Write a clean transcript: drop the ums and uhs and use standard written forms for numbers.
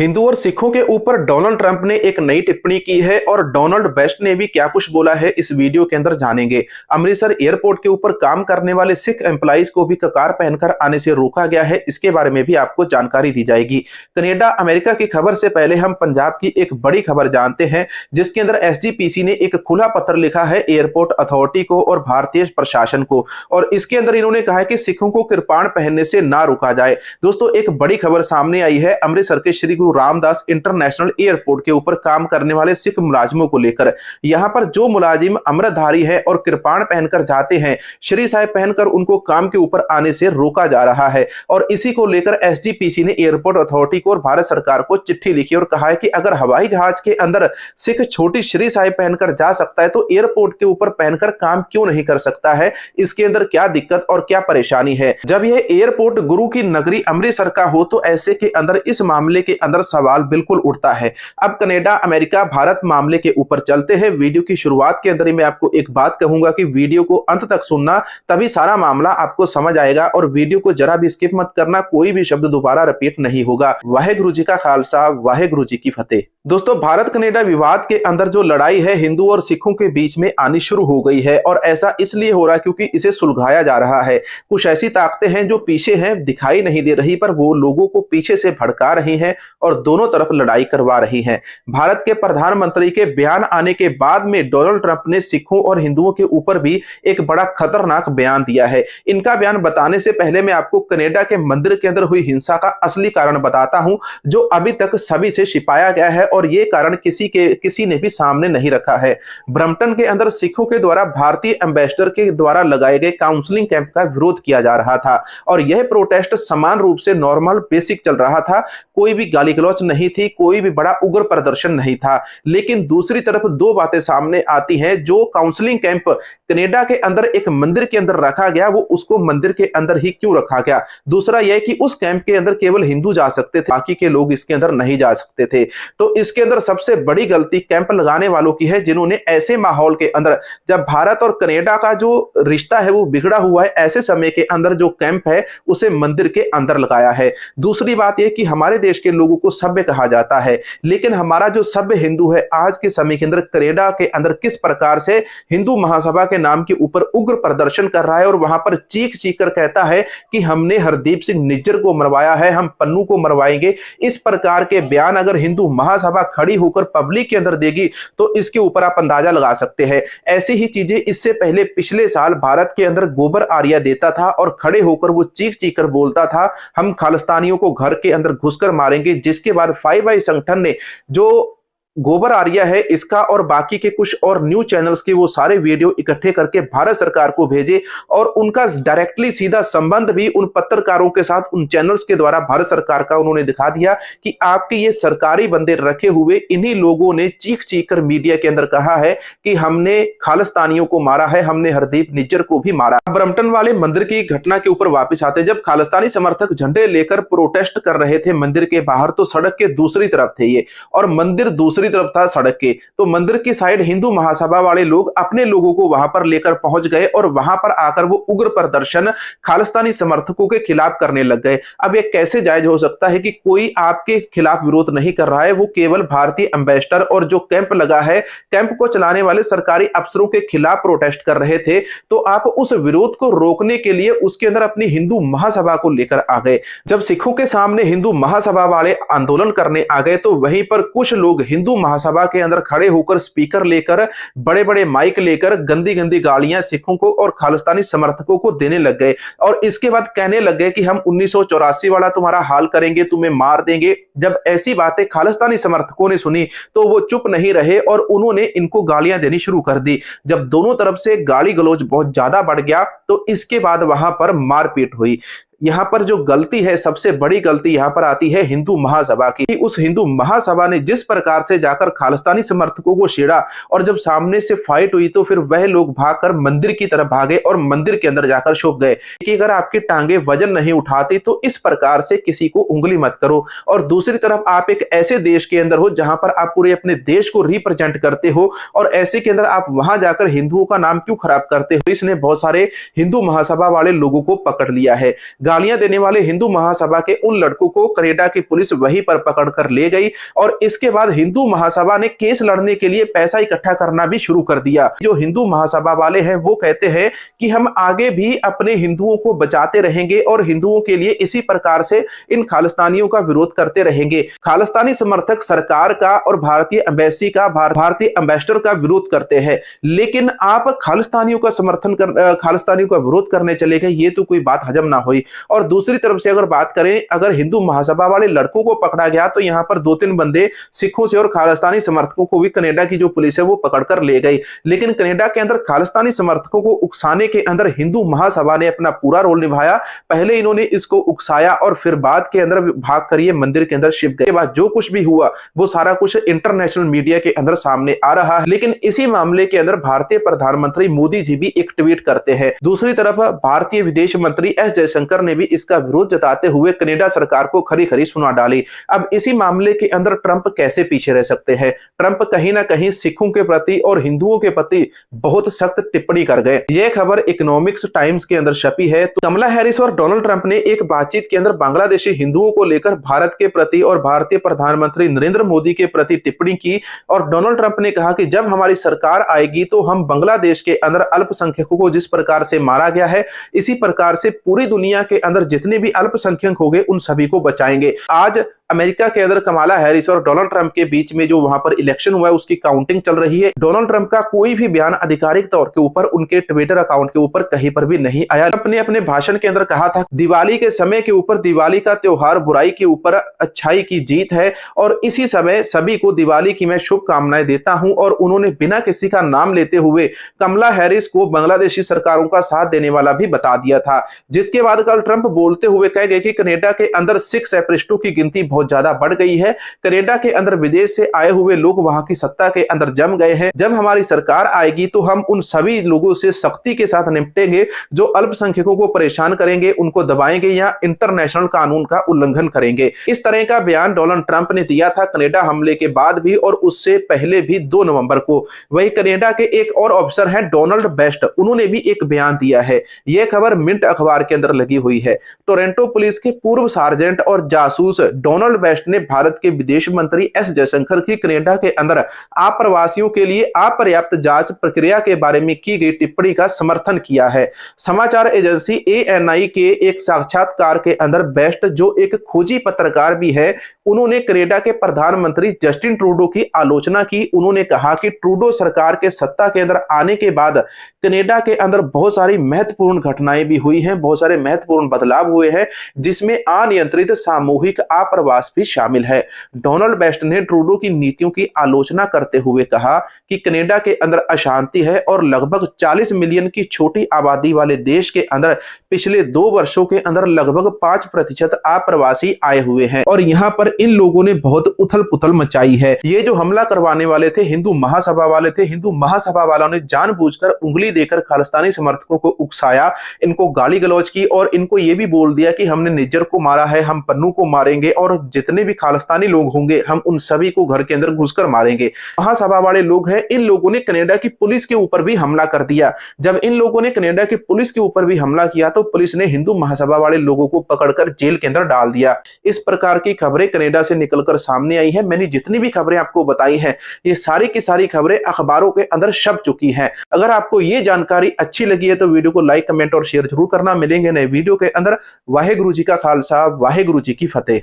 हिंदू और सिखों के ऊपर डोनाल्ड ट्रंप ने एक नई टिप्पणी की है और डोनाल्ड बेस्ट ने भी क्या कुछ बोला है इस वीडियो के अंदर जानेंगे। अमृतसर एयरपोर्ट के ऊपर काम करने वाले सिख एम्प्लॉइज को भी ककार पहनकर आने से रोका गया है, इसके बारे में भी आपको जानकारी दी जाएगी। कनाडा अमेरिका की खबर से पहले हम पंजाब की एक बड़ी खबर जानते हैं, जिसके अंदर एसजीपीसी ने एक खुला पत्र लिखा है एयरपोर्ट अथॉरिटी को और भारतीय प्रशासन को, और इसके अंदर इन्होंने कहा है कि सिखों को कृपाण पहनने से ना रोका जाए। दोस्तों, एक बड़ी खबर सामने आई है अमृतसर के श्री गुरु रामदास इंटरनेशनल एयरपोर्ट के ऊपर काम करने वाले सिख मुलाजिमों को लेकर। यहां पर जो मुलाजिम अमृतधारी है और कृपाण पहनकर जाते हैं, श्री साहिब पहनकर उनको काम के ऊपर आने से रोका जा रहा है। और इसी को लेकर एसजीपीसी ने एयरपोर्ट अथॉरिटी को और भारत सरकार को चिट्ठी लिखी और कहा है कि अगर हवाई जहाज के अंदर सिख छोटी श्री साहिब पहनकर जा सकता है तो एयरपोर्ट के ऊपर पहनकर काम क्यों नहीं कर सकता है, इसके अंदर क्या दिक्कत और क्या परेशानी है। जब यह एयरपोर्ट गुरु की नगरी अमृतसर का हो तो ऐसे के अंदर इस मामले के अंदर सवाल बिल्कुल उठता है। अब कनाडा अमेरिका भारत मामले के ऊपर चलते हैं। वीडियो की शुरुआत के अंदर ही मैं आपको एक बात कहूंगा कि वीडियो को अंत तक सुनना, तभी सारा मामला आपको समझ आएगा और वीडियो को जरा भी स्किप मत करना, कोई भी शब्द दोबारा रिपीट नहीं होगा। वाहेगुरु जी का खालसा, वाहेगुरु जी की फतेह। दोस्तों, भारत कनाडा विवाद के अंदर जो लड़ाई है हिंदू और सिखों के बीच में आनी शुरू हो गई है, और ऐसा इसलिए हो रहा है क्योंकि इसे सुलझाया जा रहा है। कुछ ऐसी ताकतें हैं जो पीछे हैं, दिखाई नहीं दे रही, पर वो लोगों को पीछे से भड़का रही हैं और दोनों तरफ लड़ाई करवा रही हैं। भारत के प्रधानमंत्री के बयान आने के बाद में डोनाल्ड ट्रंप ने सिखों और हिंदुओं के ऊपर भी एक बड़ा खतरनाक बयान दिया है। इनका बयान बताने से पहले मैं आपको कनाडा के मंदिर के अंदर हुई हिंसा का असली कारण बताता हूं, जो अभी तक सभी से छिपाया गया है और ये कारण किसी ने भी सामने नहीं रखा है। ब्रम्पटन के अंदर सिखों के द्वारा भारतीय एम्बेसडर के द्वारा लगाए गए काउंसलिंग कैंप का विरोध किया जा रहा था, और यह प्रोटेस्ट समान रूप से नॉर्मल बेसिक चल रहा था। कोई भी गाली गलौच नहीं थी, कोई भी बड़ा उग्र प्रदर्शन नहीं था। लेकिन दूसरी तरफ दो बातें सामने आती हैं। जो काउंसलिंग कैंप कनाडा के अंदर एक मंदिर के अंदर रखा गया, वो उसको मंदिर के अंदर ही क्यों रखा गया। दूसरा यह कि उस कैंप के अंदर केवल हिंदू जा सकते थे, बाकी के लोग इसके अंदर नहीं जा सकते थे। तो इसके अंदर सबसे बड़ी गलती कैंप लगाने वालों की है, जिन्होंने ऐसे माहौल के अंदर, जब भारत और कनाडा का जो रिश्ता है वो बिगड़ा हुआ है, ऐसे समय के अंदर जो कैंप है उसे मंदिर के अंदर लगाया है। दूसरी बात यह कि हमारे देश के लोगों को सभ्य कहा जाता है, लेकिन हमारा जो सभ्य हिंदू है आज के समय के अंदर कनाडा के अंदर किस प्रकार से हिंदू महासभा के नाम के ऊपर उग्र प्रदर्शन कर रहा है और वहां पर चीख चीख कर कहता है कि हमने हरदीप सिंह निज्जर को मरवाया है, हम पन्नू को मरवाएंगे। इस प्रकार के बयान अगर हिंदू महासभा खड़ी होकर पब्लिक के अंदर देगी तो इसके ऊपर आप अंदाजा लगा सकते हैं। ऐसी ही चीजें इससे पहले पिछले साल भारत के अंदर गोबर आर्या देता था और खड़े होकर वो चीख चीख कर बोलता था हम खालिस्तानियों को घर के अंदर घुसकर मारेंगे, जिसके बाद 5 आई संगठन ने जो गोबर आर्या है इसका और बाकी के कुछ और न्यूज चैनल्स के वो सारे वीडियो इकट्ठे करके भारत सरकार को भेजे, और उनका डायरेक्टली सीधा संबंध भी उन पत्रकारों के साथ उन चैनल्स के द्वारा भारत सरकार का उन्होंने दिखा दिया कि आपके ये सरकारी बंदे रखे हुए इन्हीं लोगों ने चीख चीख कर मीडिया के अंदर कहा है कि हमने खालिस्तानियों को मारा है, हमने हरदीप निज्जर को भी मारा। ब्रम्पटन वाले मंदिर की घटना के ऊपर वापस आते, जब खालिस्तानी समर्थक झंडे लेकर प्रोटेस्ट कर रहे थे मंदिर के बाहर, तो सड़क के दूसरी तरफ थे ये, और मंदिर दूसरी तरफ था सड़क के। तो मंदिर की साइड हिंदू महासभा वाले लोग अपने लोगों को वहां पर लेकर पहुंच गए और वहां पर आकर वो उग्र प्रदर्शन खालिस्तानी समर्थकों के खिलाफ करने लग गए। अब ये कैसे जायज हो सकता है कि कोई आपके खिलाफ विरोध नहीं कर रहा है, वो केवल भारतीय एम्बेसडर और जो कैंप लगा है, कैंप को चलाने वाले सरकारी अफसरों के खिलाफ प्रोटेस्ट कर रहे थे। तो आप उस विरोध को रोकने के लिए उसके अंदर अपनी हिंदू महासभा को लेकर आ गए। जब सिखों के सामने हिंदू महासभा वाले आंदोलन करने आ गए तो वहीं पर कुछ लोग हिंदू महासभा के अंदर खड़े होकर स्पीकर लेकर, बड़े बड़े माइक लेकर गंदी गंदी गालियां सिखों को और खालिस्तानी समर्थकों को देने लग गए, और इसके बाद कहने लग गए कि हम 1984 वाला तुम्हारा हाल करेंगे, तुम्हें मार देंगे। जब ऐसी बातें खालिस्तानी समर्थकों ने सुनी तो वो चुप नहीं रहे और उन्होंने इनको गालियां देनी शुरू कर दी। जब दोनों तरफ से गाली गलौज बहुत ज्यादा बढ़ गया तो इसके बाद वहां पर मारपीट हुई। यहां पर जो गलती है, सबसे बड़ी गलती यहां पर आती है हिंदू महासभा की। उस हिंदू महासभा ने जिस प्रकार से जाकर खालिस्तानी समर्थकों को छेड़ा, और जब सामने से फाइट हुई तो फिर वह लोग भागकर मंदिर की तरफ भागे और मंदिर के अंदर जाकर छुप गए कि अगर आपकी टांगे वजन नहीं उठाती तो इस प्रकार से किसी को उंगली मत करो। और दूसरी तरफ आप एक ऐसे देश के अंदर हो जहां पर आप पूरे अपने देश को रिप्रेजेंट करते हो, और ऐसे के अंदर आप वहां जाकर हिंदुओं का नाम क्यों खराब करते हो। इसने बहुत सारे हिंदू महासभा वाले लोगों को पकड़ लिया है। गालियां देने वाले हिंदू महासभा के उन लड़कों को कनाडा की पुलिस वहीं पर पकड़कर ले गई और इसके बाद हिंदू महासभा ने केस लड़ने के लिए पैसा इकट्ठा करना भी शुरू कर दिया। जो हिंदू महासभा वाले हैं वो कहते हैं कि हम आगे भी अपने हिंदुओं को बचाते रहेंगे और हिंदुओं के लिए इसी प्रकार से इन खालिस्तानियों का विरोध करते रहेंगे। खालिस्तानी समर्थक सरकार का और भारतीय एम्बेसी का, भारतीय एम्बेसडर का विरोध करते हैं, लेकिन आप खालिस्तानियों का खालिस्तानियों का विरोध करने चले गए, ये तो कोई बात हजम ना हुई। और दूसरी तरफ से अगर बात करें, अगर हिंदू महासभा वाले लड़कों को पकड़ा गया तो यहां पर 2-3 बंदे सिखों से और खालिस्तानी समर्थकों को भी कनाडा की जो पुलिस है वो पकड़कर ले गई। लेकिन कनाडा के अंदर खालिस्तानी समर्थकों को उकसाने के अंदर हिंदू महासभा ने अपना पूरा रोल निभाया। पहले इन्होंने इसको उकसाया और फिर बाद के अंदर भाग कर ये मंदिर के अंदर छिप गए। के बाद जो कुछ भी हुआ वो सारा कुछ इंटरनेशनल मीडिया के अंदर सामने आ रहा है। लेकिन इसी मामले के अंदर भारतीय प्रधानमंत्री मोदी जी भी एक ट्वीट करते हैं। दूसरी तरफ भारतीय विदेश मंत्री एस जयशंकर ने भी इसका विरोध जताते हुए कनाडा सरकार को खरी खरी सुना डाली। अब इसी मामले के अंदर ट्रंप कैसे पीछे रह सकते हैं? ट्रंप कहीं ना कहीं सिखों के प्रति और हिंदुओं के प्रति बहुत सख्त टिप्पणी कर गए। यह खबर इकोनॉमिक्स टाइम्स के अंदर छपी है। तो कमला हैरिस और डोनाल्ड ट्रंप ने एक बातचीत के अंदर बांग्लादेशी हिंदुओं को लेकर भारत के प्रति और भारतीय प्रधानमंत्री नरेंद्र मोदी के प्रति टिप्पणी की और डोनाल्ड ट्रंप ने कहा कि जब हमारी सरकार आएगी तो हम बांग्लादेश के अंदर अल्पसंख्यकों को जिस प्रकार से मारा गया है, इसी प्रकार से पूरी दुनिया के अंदर जितने भी अल्पसंख्यक हो गए उन सभी को बचाएंगे। आज अमेरिका के अंदर कमला हैरिस और डोनाल्ड ट्रंप के बीच में जो वहां पर इलेक्शन हुआ है उसकी काउंटिंग चल रही है। डोनाल्ड ट्रंप का कोई भी बयान आधिकारिक तौर के ऊपर उनके ट्विटर अकाउंट के ऊपर कहीं पर भी नहीं आया। ट्रंप ने अपने भाषण के अंदर कहा था, दिवाली के समय के ऊपर, दिवाली का त्योहार बुराई के ऊपर अच्छाई की जीत है और इसी समय सभी को दिवाली की मैं शुभकामनाएं देता हूं। और उन्होंने बिना किसी का नाम लेते हुए कमला हैरिस को बांग्लादेशी सरकारों का साथ देने वाला भी बता दिया था। जिसके बाद कल ट्रंप बोलते हुए कह गए कि कनाडा के अंदर सिख सेपरेटिस्टों की गिनती बहुत ज्यादा बढ़ गई है। कनाडा के अंदर विदेश से आए हुए लोग वहां की सत्ता के अंदर जम गए हैं। जब हमारी सरकार आएगी तो हम उन सभी लोगों से सख्ती के साथ निपटेंगे जो अल्पसंख्यकों को परेशान करेंगे, उनको दबाएंगे या इंटरनेशनल कानून का उल्लंघन करेंगे। इस तरह का बयान डोनाल्ड ट्रंप ने दिया था कनाडा हमले के बाद भी और उससे पहले भी 2 नवंबर को। वही कनाडा के एक और ऑफिसर हैं डोनाल्ड बेस्ट, उन्होंने भी एक बयान दिया है। यह खबर मिंट अखबार के अंदर लगी हुई है। टोरंटो पुलिस के पूर्व सार्जेंट और जासूस डोनाल्ड बेस्ट ने भारत के विदेश मंत्री एस जयशंकर की कनाडा के अंदर आप्रवासियों के लिए अपर्याप्त जांच प्रक्रिया के बारे में की गई टिप्पणी का समर्थन किया है। समाचार एजेंसी ANI के एक साक्षात्कार के अंदर बेस्ट, जो एक खोजी पत्रकार भी है, उन्होंने कनाडा के प्रधानमंत्री जस्टिन ट्रूडो की आलोचना की। उन्होंने कहा कि ट्रूडो सरकार के सत्ता के अंदर आने के बाद कनाडा के अंदर बहुत सारी महत्वपूर्ण घटनाएं भी हुई हैं, बहुत सारे महत्वपूर्ण बदलाव हुए हैं, जिसमें अनियंत्रित सामूहिक आप्रवास भी शामिल है। डोनाल्ड बेस्ट ने ट्रूडो की नीतियों की आलोचना करते हुए कहा कि कनाडा के अंदर अशांति है और लगभग 40 मिलियन की छोटी आबादी वाले देश के अंदर पिछले 2 वर्षों के अंदर लगभग 5% अप्रवासी आए हुए हैं और यहां पर इन लोगों ने बहुत उथल पुथल मचाई है। ये जो हमला करवाने वाले थे हिंदू महासभा वाले थे। हिंदू महासभा वालों ने जानबूझकर उंगली देकर खालिस्तानी समर्थकों को उकसाया, इनको गाली गलौज की और इनको ये भी बोल दिया कि हमने निज्जर को मारा है, हम पन्नू को मारेंगे और जितने भी खालिस्तानी लोग होंगे हम उन सभी को घर के अंदर घुसकर मारेंगे। महासभा वाले लोग हैं, इन लोगों ने कनाडा की पुलिस के ऊपर भी हमला कर दिया। जब इन लोगों ने कनाडा की पुलिस के ऊपर भी हमला किया तो पुलिस ने हिंदू महासभा वाले लोगों को पकड़कर जेल के अंदर डाल दिया। इस प्रकार की खबरें कनाडा से निकलकर सामने आई है। मैंने जितनी भी खबरें आपको बताई हैं, ये सारी की सारी खबरें अखबारों के अंदर छप चुकी हैं। अगर आपको ये जानकारी अच्छी लगी है तो वीडियो को लाइक, कमेंट और शेयर जरूर करना। मिलेंगे नए वीडियो के अंदर। वाहेगुरु जी का खालसा, वाहेगुरु जी की फतेह।